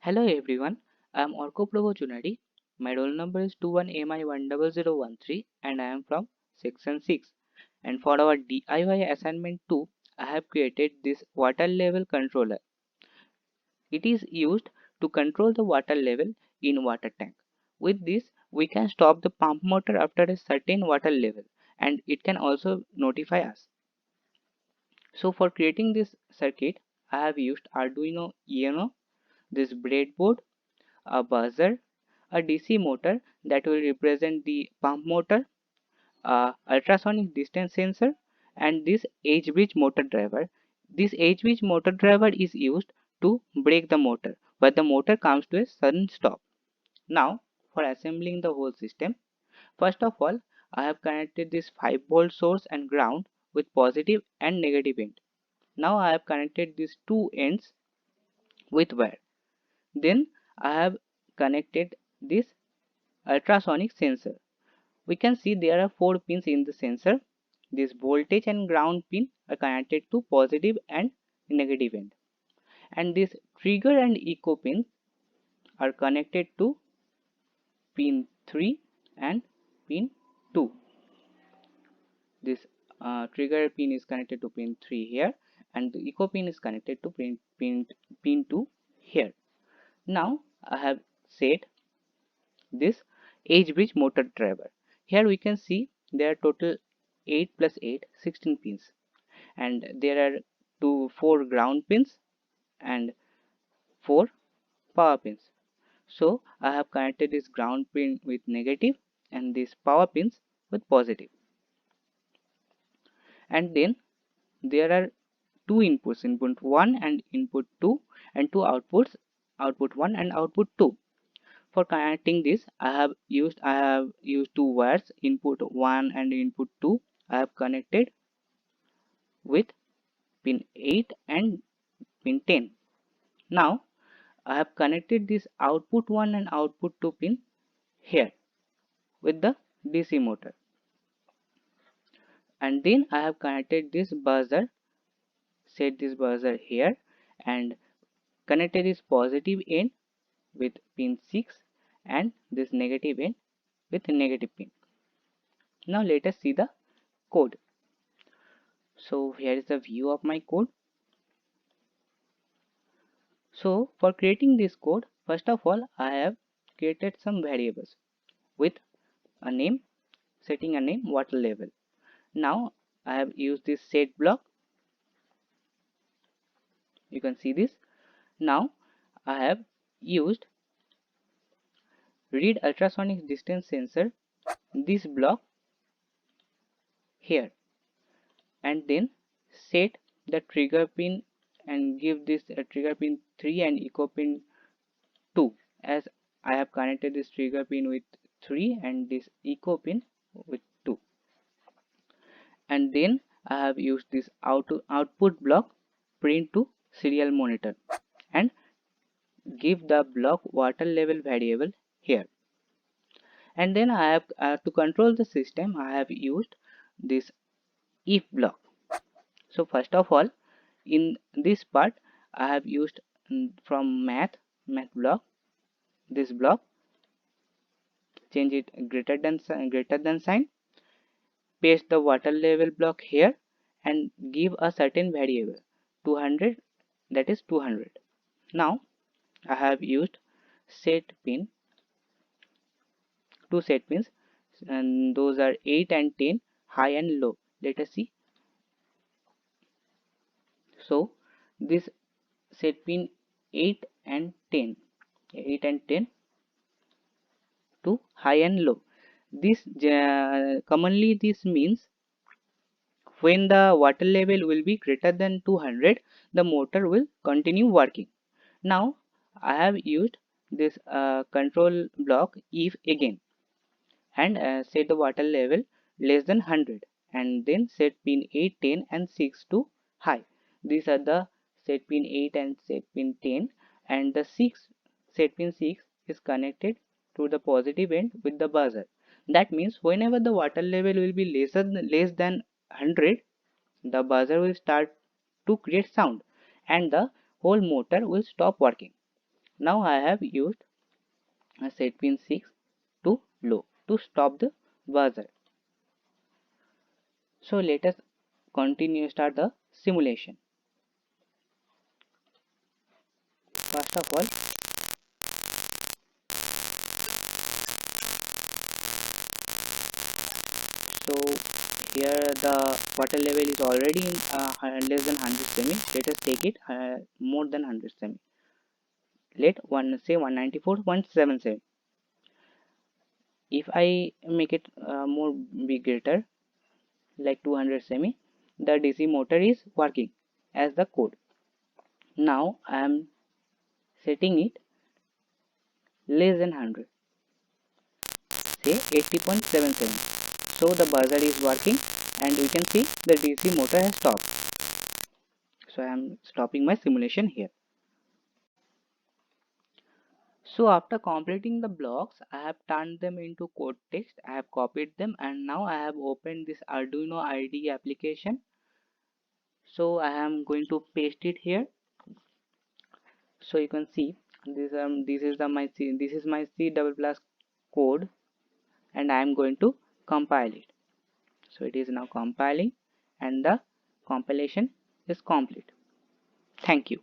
Hello everyone, I am Orko Prabhu Chunadi. My roll number is 21MI10013 and I am from section 6. And for our DIY assignment 2, I have created this water level controller. It is used to control the water level in water tank. With this, we can stop the pump motor after a certain water level and it can also notify us. So for creating this circuit, I have used Arduino Uno, this breadboard, a buzzer, a DC motor that will represent the pump motor, a ultrasonic distance sensor, and this H-bridge motor driver. This H-bridge motor driver is used to brake the motor, but the motor comes to a sudden stop. Now, for assembling the whole system, first of all, I have connected this 5-volt source and ground with positive and negative end. Now I have connected these two ends with wire. Then I have connected this ultrasonic sensor. We can see there are 4 pins in the sensor. This voltage and ground pin are connected to positive and negative end. And this trigger and echo pins are connected to pin 3 and pin 2. This trigger pin is connected to pin 3 here and the echo pin is connected to pin 2 here. Now I have set this H-bridge motor driver. Here we can see there are total 8 plus 8, 16 pins, and there are 4 ground pins and 4 power pins. So I have connected this ground pin with negative and these power pins with positive. And then there are two inputs, input 1 and input 2, and two outputs, output 1 and output 2. For connecting this, I have used two wires, input 1 and input 2. I have connected with pin 8 and pin 10. Now I have connected this output 1 and output 2 pin here with the DC motor, and then I have connected this buzzer, set this buzzer here, and connected this positive end with pin 6 and this negative end with negative pin. Now let us see the code. So here is the view of my code. So for creating this code, first of all I have created some variables with a name, setting a name, water level. Now I have used this set block. You can see this. Now I have used read ultrasonic distance sensor, this block here, and then set the trigger pin and give this trigger pin 3 and echo pin 2, as I have connected this trigger pin with 3 and this echo pin with 2. And then I have used this output block print to serial monitor and give the block water level variable here. And then I have to control the system, I have used this if block. So first of all, in this part I have used from math block, this block, change it greater than sign, paste the water level block here and give a certain variable 200, that is 200. Now I have used set pin, two set pins, and those are 8 and 10, high and low. Let us see. So this set pin 8 and 10, 8 and 10 to high and low. This commonly this means when the water level will be greater than 200, the motor will continue working. Now I have used this control block if again and set the water level less than 100 and then set pin 8, 10 and 6 to high. These are the set pin 8 and set pin 10, and the 6 set pin 6 is connected to the positive end with the buzzer. That means whenever the water level will be less than 100, the buzzer will start to create sound and the whole motor will stop working. Now I have used a set pin 6 to low to stop the buzzer. So let us start the simulation. First of all, so here the water level is already in less than 100 semi. Let us take it more than 100 semi. Let one say 194.77. If I make it more big greater, like 200 semi, the DC motor is working as the code. Now I am setting it less than 100, say 80.77. So the buzzer is working and we can see the DC motor has stopped. So I am stopping my simulation here. So after completing the blocks, I have turned them into code text. I have copied them and now I have opened this Arduino IDE application. So I am going to paste it here. So you can see this is my C double plus code and I am going to compile it. So it is now compiling and the compilation is complete. Thank you.